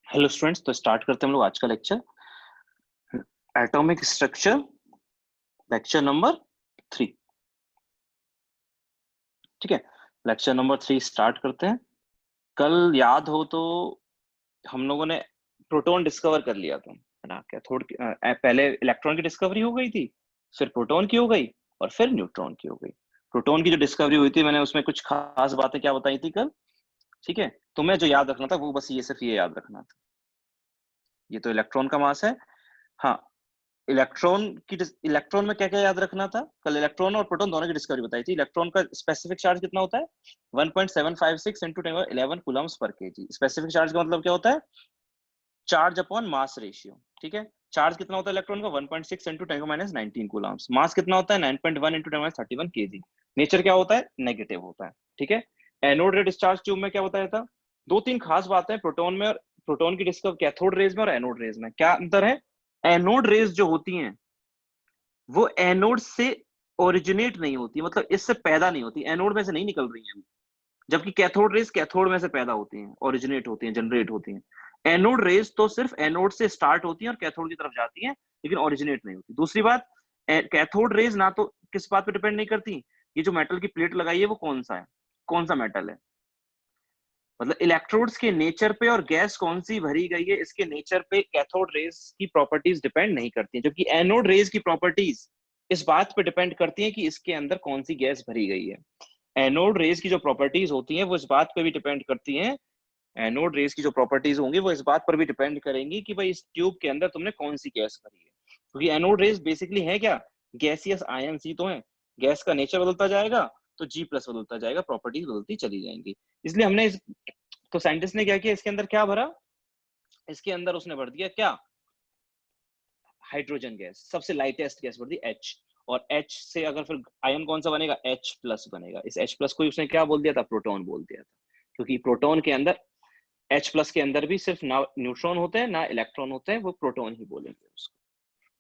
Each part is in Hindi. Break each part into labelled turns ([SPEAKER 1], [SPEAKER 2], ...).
[SPEAKER 1] हेलो स्टूडेंट्स, तो स्टार्ट करते हैं हम लोग आज का lecture. Atomic structure, lecture number 3। ठीक है, लेक्चर नंबर 3 स्टार्ट करते हैं। कल याद हो तो हम लोगों ने प्रोटॉन डिस्कवर कर लिया था, है ना? क्या पहले इलेक्ट्रॉन की डिस्कवरी हो गई थी, फिर प्रोटॉन की हो गई और फिर न्यूट्रॉन की हो गई। प्रोटॉन की जो डिस्कवरी हुई थी, मैंने उसमें कुछ खास बातें क्या बताई थी कल। ठीक है, तुम्हें जो याद रखना था वो बस सिर्फ ये याद रखना था। ये तो इलेक्ट्रॉन का मास है। हाँ, इलेक्ट्रॉन में क्या क्या याद रखना था कल? इलेक्ट्रॉन और प्रोटॉन दोनों की डिस्कवरी बताई थी। इलेक्ट्रॉन का स्पेसिफिक चार्ज कितना होता है? 1.756 इंटू 1011 कूलम्स पर केजी। स्पेसिफिक चार्ज का मतलब क्या होता है? Charge upon mass ratio. ठीक है, चार्ज कितना होता है इलेक्ट्रॉन का? 1.6 इंटू 10 19 कूलम्स। मास कितना होता है? 9.1 इंटू 10 31 केजी। नेचर क्या होता है? नेगेटिव होता है। ठीक है, एनोड रे डिस्चार्ज ट्यूब में क्या बताया था? दो तीन खास बातें प्रोटॉन में और प्रोटॉन की डिस्कवर कैथोड रेज में और एनोड रेज में। क्या अंतर है? एनोड रेज जो होती हैं वो एनोड से ओरिजिनेट नहीं होती, मतलब इससे पैदा नहीं होती, एनोड में से नहीं निकल रही हैं। जबकि कैथोड रेज कैथोड में से पैदा होती हैं, ओरिजिनेट होती हैं, जनरेट होती हैं। एनोड रेज तो सिर्फ एनोड से स्टार्ट होती हैं और कैथोड की तरफ जाती हैं, लेकिन ओरिजिनेट नहीं होती। दूसरी बात, कैथोड रेज ना तो किस बात पे डिपेंड नहीं करती, ये जो मेटल की प्लेट लगाई है वो कौन सा है, कौन सा मेटल है, मतलब इलेक्ट्रोड्स के नेचर पे और गैस कौन सी भरी गई है इसके नेचर पे कैथोड रेज की प्रॉपर्टीज डिपेंड नहीं करती हैं। जबकि एनोड रेज की प्रॉपर्टीज इस बात पे डिपेंड करती हैं कि इसके अंदर कौन सी गैस भरी गई है। एनोड रेज की जो प्रॉपर्टीज होती हैं वो इस बात पे भी डिपेंड करती हैं, एनोड रेज की जो प्रॉपर्टीज होंगी वो इस बात पर भी डिपेंड करेंगी कि भाई इस ट्यूब के अंदर तुमने कौन सी गैस भरी है। क्योंकि एनोड रेज बेसिकली है क्या? गैसियस आयन ही तो है। गैस का नेचर बदलता जाएगा तो जी प्लस बदलता जाएगा, प्रॉपर्टीज बदलती चली जाएंगी। इसलिए हमने तो साइंटिस्ट ने क्या किया, इसके अंदर क्या भरा? इसके अंदर उसने भर दिया क्या? हाइड्रोजन गैस, सबसे लाइटेस्ट गैस भर दी H। और H से अगर फिर आयन कौन सा बनेगा? H प्लस बनेगा। इस H प्लस को ही उसने क्या बोल दिया था? प्रोटॉन बोल दिया था। क्योंकि प्रोटॉन के अंदर, H प्लस के अंदर भी सिर्फ ना न्यूट्रॉन होते हैं ना इलेक्ट्रॉन होते हैं, वो प्रोटॉन ही बोलेंगे उसको।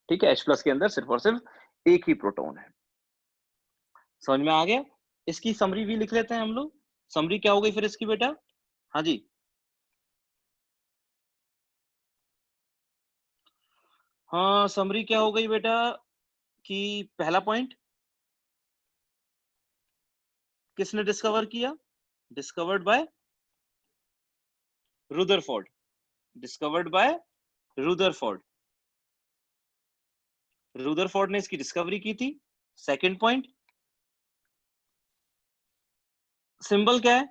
[SPEAKER 1] ठीक है, H प्लस के अंदर सिर्फ और सिर्फ एक ही प्रोटॉन है। समझ में आ गया? इसकी समरी भी लिख लेते हैं हम लोग। समरी क्या हो गई फिर इसकी बेटा? हाँ जी, हाँ समरी क्या हो गई बेटा कि पहला पॉइंट किसने डिस्कवर किया? Discovered by Rutherford. Discovered by Rutherford. Rutherford ने इसकी डिस्कवरी की थी। सेकंड पॉइंट, सिंबल क्या है?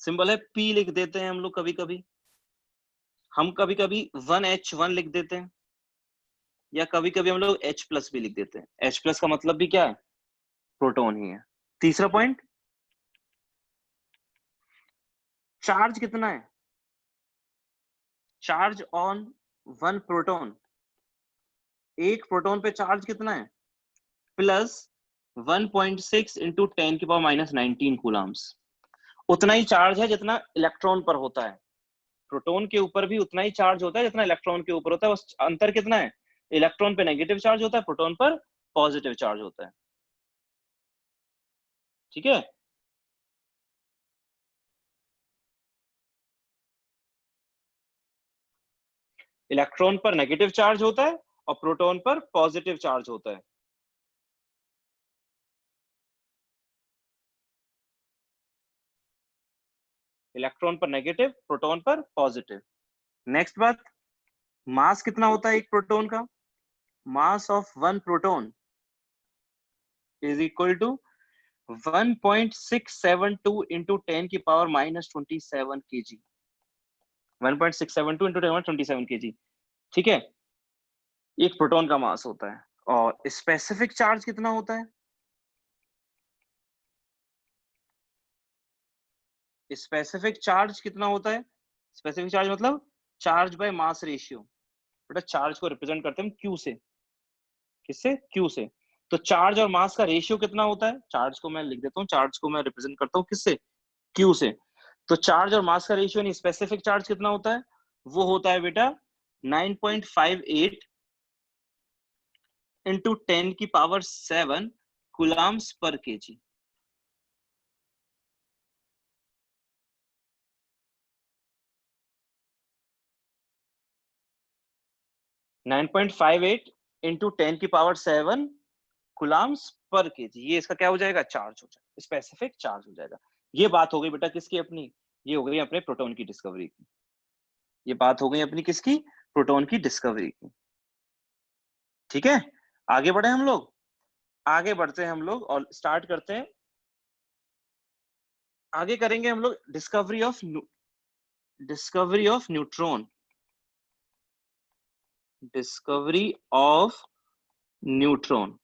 [SPEAKER 1] सिंबल है पी, लिख देते हैं हम लोग कभी कभी। हम कभी कभी 1H1 लिख देते हैं, या कभी कभी हम लोग H प्लस भी लिख देते हैं। H प्लस का मतलब भी क्या है? प्रोटॉन ही है। तीसरा पॉइंट, चार्ज कितना है? चार्ज ऑन वन प्रोटॉन, एक प्रोटॉन पे चार्ज कितना है? प्लस 1.6 इंटू 10 की पावर -19 कूलम्स। उतना ही चार्ज है जितना इलेक्ट्रॉन पर होता है। प्रोटॉन के ऊपर भी उतना ही चार्ज होता है जितना इलेक्ट्रॉन के ऊपर होता है, बस अंतर कितना है? इलेक्ट्रॉन पे नेगेटिव चार्ज होता है, प्रोटॉन पर पॉजिटिव चार्ज होता है। ठीक है, इलेक्ट्रॉन पर नेगेटिव चार्ज होता है और प्रोटॉन पर पॉजिटिव चार्ज होता है। इलेक्ट्रॉन पर नेगेटिव, प्रोटॉन पर पॉजिटिव। नेक्स्ट बात, मास कितना होता है एक प्रोटॉन का? Mass of one proton is equal to 1.672 into 10 की पावर -27 kg। 1.672 into 10 kg। ठीक है, एक प्रोटॉन का मास होता है। और स्पेसिफिक चार्ज कितना होता है? स्पेसिफिक चार्ज कितना होता है? स्पेसिफिक चार्ज मतलब चार्ज बाय मास रेशियो। बेटा चार्ज को रिप्रेजेंट करते हैं हम क्यू से। किससे? क्यू से। तो चार्ज और मास का रेशियो कितना होता है? चार्ज को मैं लिख देता हूँ, चार्ज को मैं रिप्रेजेंट करता हूँ किससे? क्यू से। तो चार्ज और मास का रेशियो यानी स्पेसिफिक चार्ज कितना होता है? वो होता है बेटा 9.58 इंटू 10 की पावर 7 कूलम्स पर केजी। 9.58 into 10 की पावर 7 कूलम्स पर केजी, ये इसका क्या हो जाएगा, चार्ज हो जाएगा, स्पेसिफिक चार्ज हो जाएगा। ये बात हो गई बेटा किसकी अपनी, ये हो गई अपने प्रोटॉन की डिस्कवरी की। ये बात हो गई अपनी किसकी, प्रोटॉन की डिस्कवरी की। ठीक है, आगे बढ़े हम लोग, आगे बढ़ते हैं हम लोग और स्टार्ट करते हैं। आगे करेंगे हम लोग discovery of neutron, discovery of neutron.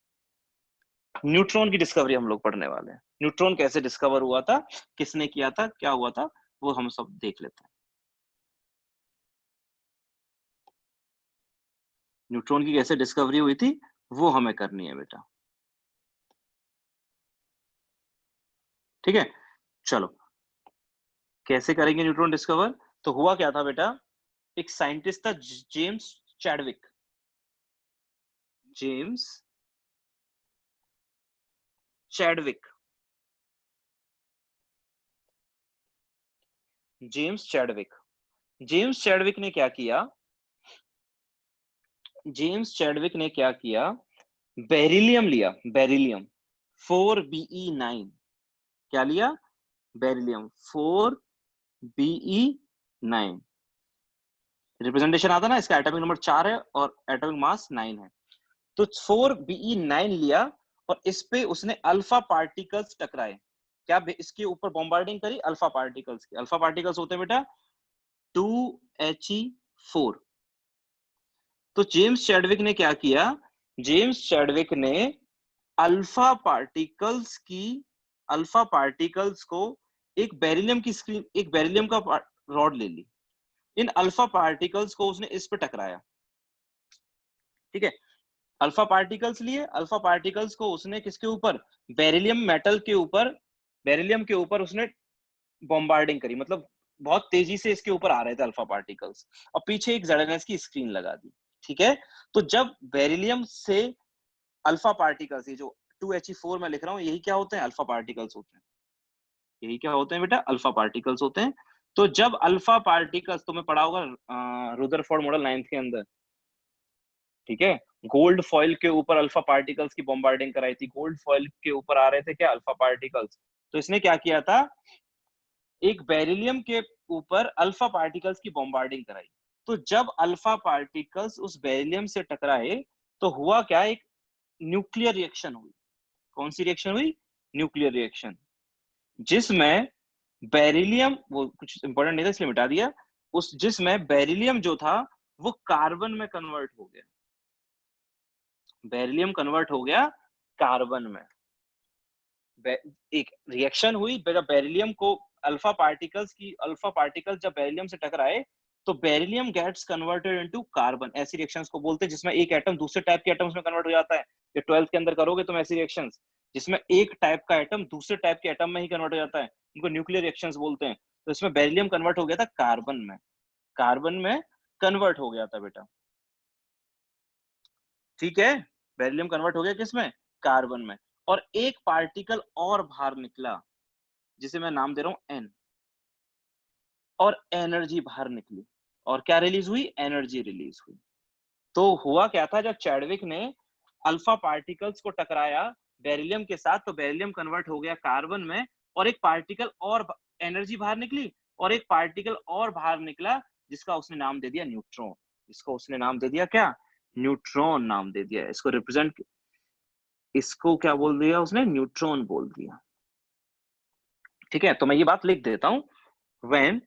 [SPEAKER 1] Neutron की डिस्कवरी हम लोग पढ़ने वाले हैं। न्यूट्रॉन कैसे डिस्कवर हुआ था, किसने किया था, क्या हुआ था, वो हम सब देख लेते हैं। न्यूट्रॉन की कैसे डिस्कवरी हुई थी वो हमें करनी है बेटा। ठीक है, चलो कैसे करेंगे न्यूट्रॉन डिस्कवर। तो हुआ क्या था बेटा, एक साइंटिस्ट था James Chadwick, James Chadwick, James Chadwick. James Chadwick ने क्या किया, जेम्स चैडविक ने क्या किया, बेरिलियम लिया, बेरिलियम 4Be9। क्या लिया, बेरिलियम 4Be9। रिप्रेजेंटेशन आता ना इसका, एटॉमिक नंबर 4 है और एटॉमिक मास 9 है। तो 4Be9 लिया और इस पे उसने अल्फा पार्टिकल्स टकराए। क्या इसके ऊपर बॉम्बार्डिंग करी अल्फा पार्टिकल्स की। अल्फा पार्टिकल्स होते हैं बेटा 2He4। तो जेम्स चैडविक ने क्या किया, जेम्स चैडविक ने अल्फा पार्टिकल्स की, अल्फा पार्टिकल्स को एक बेरिलियम की स्क्रीन, एक बेरिलियम का रॉड ले ली, इन अल्फा पार्टिकल्स को उसने इस पे टकराया। ठीक है, अल्फा पार्टिकल्स लिए, अल्फा पार्टिकल्स को उसने किसके ऊपर, बेरिलियम मेटल के ऊपर, बेरिलियम के ऊपर उसने बॉम्बार्डिंग करी, मतलब बहुत तेजी से इसके ऊपर आ रहे थे अल्फा पार्टिकल्स, और पीछे एक ZNS की स्क्रीन लगा दी। ठीक है, तो जब बेरिलियम से अल्फा पार्टिकल्स, ये जो 2He4 मैं लिख रहा हूँ, यही क्या होते हैं, अल्फा पार्टिकल्स होते हैं। यही क्या होते हैं बेटा, अल्फा पार्टिकल्स होते हैं। तो जब अल्फा पार्टिकल्स, तुम्हें पढ़ा होगा रुदरफोर्ड मॉडल 9th के अंदर, ठीक है, गोल्ड फॉइल के ऊपर अल्फा पार्टिकल्स की बॉम्बार्डिंग कराई थी, गोल्ड फॉइल के ऊपर आ रहे थे क्या, अल्फा पार्टिकल्स। तो इसने क्या किया था, एक बेरिलियम के ऊपर अल्फा पार्टिकल्स की बॉम्बार्डिंग कराई। तो जब अल्फा पार्टिकल्स उस बेरिलियम से टकराए तो हुआ क्या, एक न्यूक्लियर रिएक्शन हुई। कौन सी रिएक्शन हुई, न्यूक्लियर रिएक्शन, जिसमें बेरिलियम, वो कुछ इंपॉर्टेंट नहीं था इसलिए मिटा दिया, उस जिसमें बेरिलियम जो था वो कार्बन में कन्वर्ट हो गया, बेरिलियम कन्वर्ट हो गया कार्बन में। एक रिएक्शन हुई, जब बेरिलियम को अल्फा पार्टिकल्स की, अल्फा पार्टिकल्स जब बेरिलियम से टकराए तो beryllium gets converted into carbon. ऐसी रिएक्शंस को बोलते हैं जिसमें एक एटम दूसरे टाइप के एटम्स में कन्वर्ट हो जाता है। ये 12th के अंदर करोगे तुम ऐसी रिएक्शंस, जिसमें एक टाइप का एटम दूसरे टाइप के एटम में ही कन्वर्ट हो जाता है, उनको न्यूक्लियर रिएक्शंस बोलते हैं। तो इसमें बेरिलियम कन्वर्ट हो गया था कार्बन में, कार्बन में कन्वर्ट हो गया था बेटा। ठीक है, बेरिलियम कन्वर्ट हो गया किसमें, कार्बन में। और एक पार्टिकल और बाहर निकला जिसे मैं नाम दे रहा हूं एन, और एनर्जी बाहर निकली, और क्या रिलीज हुई, एनर्जी रिलीज हुई। तो हुआ क्या था, जब चैडविक ने अल्फा पार्टिकल्स को टकराया बेरिलियम के साथ, तो बेरिलियम कन्वर्ट हो गया कार्बन में, और एक पार्टिकल और एनर्जी बाहर निकली, और एक पार्टिकल और बाहर निकला जिसका उसने नाम दे दिया न्यूट्रॉन। इसको उसने नाम दे दिया क्या, न्यूट्रॉन नाम दे दिया। इसको रिप्रेजेंट, इसको क्या बोल दिया उसने, न्यूट्रॉन बोल दिया। ठीक है, तो मैं ये बात लिख देता हूं, when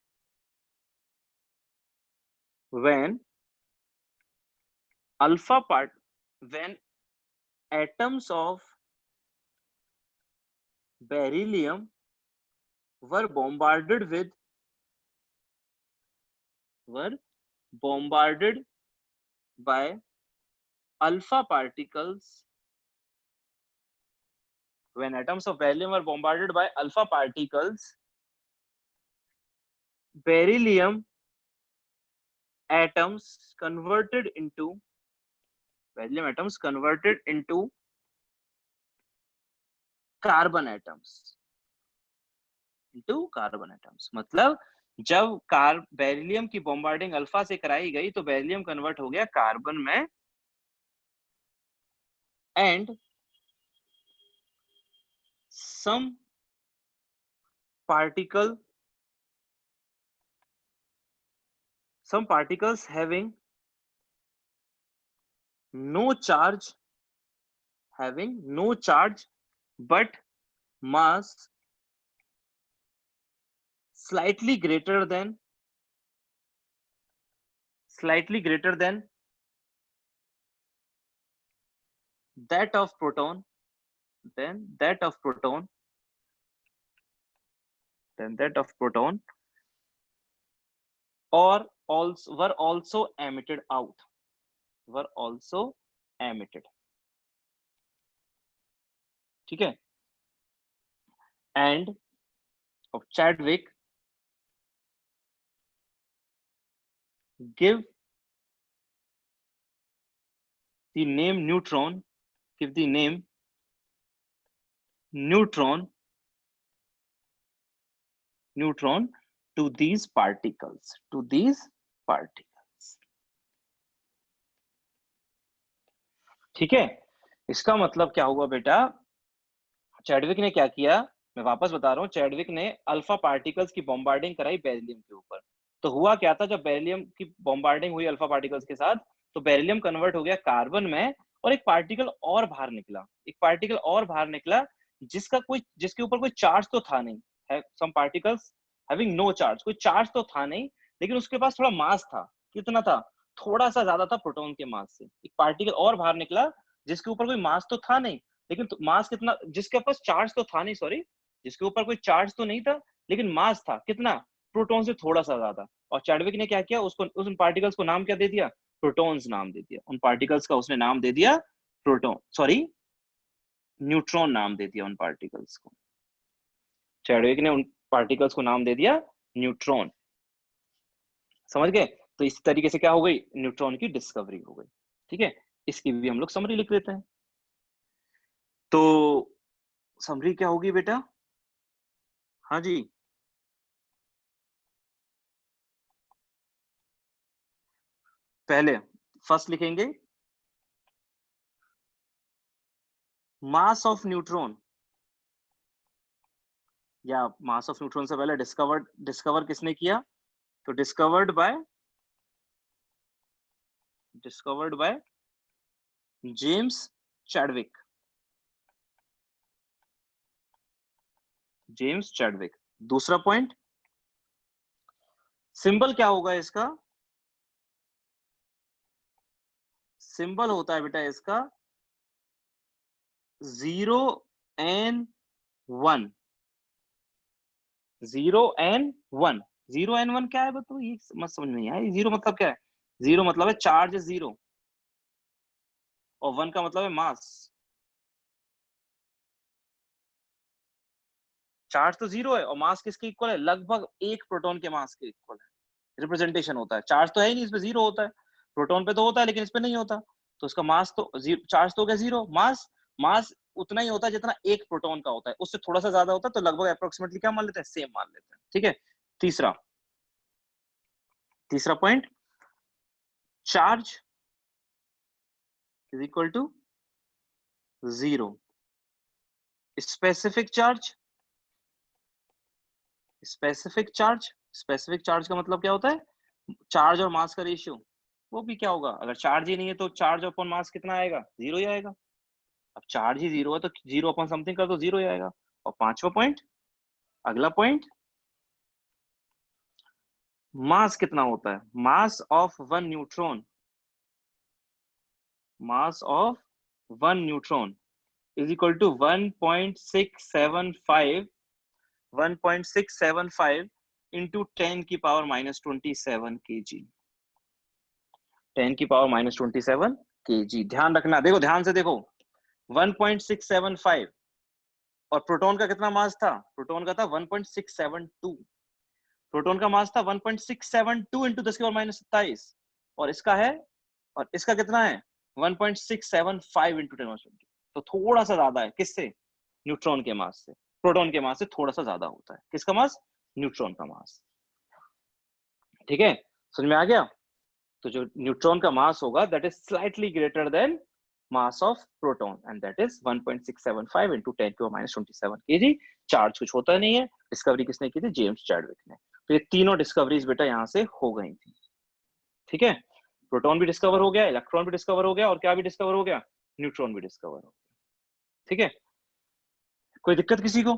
[SPEAKER 1] when alpha part when atoms of beryllium were bombarded with were bombarded by alpha particles, when atoms of beryllium were bombarded by alpha particles, beryllium atoms converted into beryllium atoms converted into carbon atoms, into carbon atoms। मतलब जब बेरिलियम की बॉम्बार्डिंग अल्फा से कराई गई तो बेरिलियम कन्वर्ट हो गया कार्बन में, and some particle some particles having no charge but mass slightly greater than that of proton then that of proton or also were also emitted out ठीक है. And of Chadwick give the name neutron to these particles ठीक है. इसका मतलब क्या हुआ बेटा, चैडविक ने क्या किया, मैं वापस बता रहा हूँ, चैडविक ने अल्फा पार्टिकल्स की बॉम्बार्डिंग कराई बेरिलियम के ऊपर. तो हुआ क्या था, जब बेरिलियम की बॉम्बार्डिंग हुई अल्फा पार्टिकल्स के साथ तो बेरिलियम कन्वर्ट हो गया कार्बन में, और एक पार्टिकल और बाहर निकला जिसके ऊपर कोई चार्ज तो था नहीं, है some particles having no charge, कोई चार्ज तो था नहीं, लेकिन उसके पास थोड़ा मास था. कितना था, थोड़ा सा ज्यादा था प्रोटॉन के मास से. एक पार्टिकल और बाहर निकला जिसके ऊपर कोई मास तो था नहीं, लेकिन मास कितना, जिसके पास चार्ज तो था नहीं, सॉरी, जिसके ऊपर कोई चार्ज तो नहीं था लेकिन मास था कितना, प्रोटॉन से थोड़ा सा ज्यादा. और चैडविक ने क्या किया, उन पार्टिकल्स को नाम क्या दे दिया, प्रोटॉन्स नाम दे दिया. उन पार्टिकल्स का उसने नाम दे दिया न्यूट्रॉन नाम दे दिया उन पार्टिकल्स को. चैडविक ने उन पार्टिकल्स को नाम दे दिया न्यूट्रॉन. समझ गए. तो इस तरीके से क्या हो गई, न्यूट्रॉन की डिस्कवरी हो गई. ठीक है, इसकी भी हम लोग समरी लिख लेते हैं. तो समरी क्या होगी बेटा, हाँ जी, पहले फर्स्ट लिखेंगे मास ऑफ न्यूट्रॉन, या मास ऑफ न्यूट्रॉन से पहले डिस्कवर किसने किया, तो डिस्कवर्ड बाय जेम्स चैडविक. दूसरा पॉइंट, सिंबल क्या होगा इसका, सिंबल होता है बेटा इसका 0n1. 0n1 क्या है बताओ, ये मत समझ नहीं आया. जीरो मतलब क्या है, जीरो मतलब है चार्ज जीरो, और 1 का मतलब है मास. चार्ज तो जीरो है और मास किसके इक्वल है, लगभग एक प्रोटॉन के मास के इक्वल है. रिप्रेजेंटेशन होता है, चार्ज तो है ही नहीं, इसमें जीरो होता है. प्रोटॉन पे तो होता है लेकिन इस पे नहीं होता. तो इसका मास तो चार्ज तो हो गया जीरो, मास उतना ही होता है जितना एक प्रोटॉन का होता है, उससे थोड़ा सा ज्यादा होता है, तो लगभग अप्रोक्सीमेटली क्या मान लेते हैं, सेम मान लेते हैं. ठीक है. तीसरा point, charge is equal to zero. Specific charge का मतलब क्या होता है, चार्ज और मास का रेशियो. वो भी क्या होगा, अगर चार्ज ही नहीं है तो चार्ज अपॉन मास कितना आएगा, जीरो ही आएगा. अब चार्ज ही जीरो है तो जीरो अपॉन समथिंग का तो जीरो ही आएगा. और पांचवा पॉइंट, अगला पॉइंट, मास कितना होता है, mass of one neutron is equal to 1.675 into 10 की पावर माइनस 27 kg. 10 की पावर माइनस 27 kg. ध्यान रखना, देखो ध्यान से देखो, 1.675 और प्रोटॉन का कितना मास था, प्रोटॉन का था 1.672. प्रोटॉन का मास था 1.672 इंटू 10 की पावर माइनस 27, और इसका कितना है 1.675 इंटू 10. तो थोड़ा सा ज्यादा है किससे, न्यूट्रॉन के मास से. प्रोटॉन के मास से थोड़ा सा ज्यादा होता है किसका मास, न्यूट्रॉन का मास. ठीक है, समझ में आ गया? तो जो न्यूट्रॉन का मास होगा that is slightly greater then mass of proton and that is 1.675 into 10⁻27 kg। Charge कुछ होता नहीं है। डिस्कवरी किसने की थी? जेम्स चैडविक ने। तो ये तीनों डिस्कवरीज बेटा यहाँ से हो गई थी। ठीक है, प्रोटॉन भी डिस्कवर हो गया, इलेक्ट्रॉन भी डिस्कवर हो गया, और क्या भी डिस्कवर हो गया? न्यूट्रॉन भी डिस्कवर हो गया। ठीक है, कोई दिक्कत किसी को?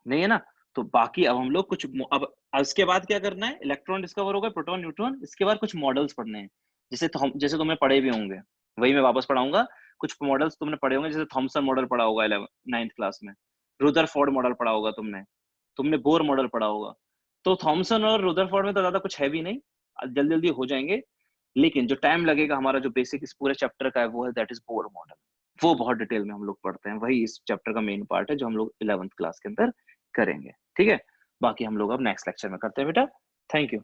[SPEAKER 1] नहीं है ना? तो बाकी अब हम लोग कुछ अब इसके बाद क्या करना है? इलेक्ट्रॉन डिस्कवर हो गए, प्रोटॉन, न्यूट्रॉन, इसके बाद कुछ मॉडल्स पढ़ने हैं, जैसे तुमने पढ़े भी होंगे, वही मैं वापस पढ़ाऊंगा। कुछ मॉडल्स तुमने पढ़े होंगे, जैसे थॉमसन मॉडल पढ़ा होगा 9th क्लास में, रुदरफोर्ड मॉडल पढ़ा होगा तुमने, तुमने बोर मॉडल पढ़ा होगा। तो थॉमसन और रुदरफोर्ड में तो ज्यादा कुछ है भी नहीं, जल्दी जल्दी हो जाएंगे। लेकिन जो टाइम लगेगा हमारा, जो बेसिक इस पूरे चैप्टर का है, वो है दैट इज बोर मॉडल। वो बहुत डिटेल में हम लोग पढ़ते हैं, वही इस चैप्टर का मेन पार्ट है जो हम लोग 11th क्लास के अंदर करेंगे। ठीक है, बाकी हम लोग अब नेक्स्ट लेक्चर में करते हैं बेटा। Thank you.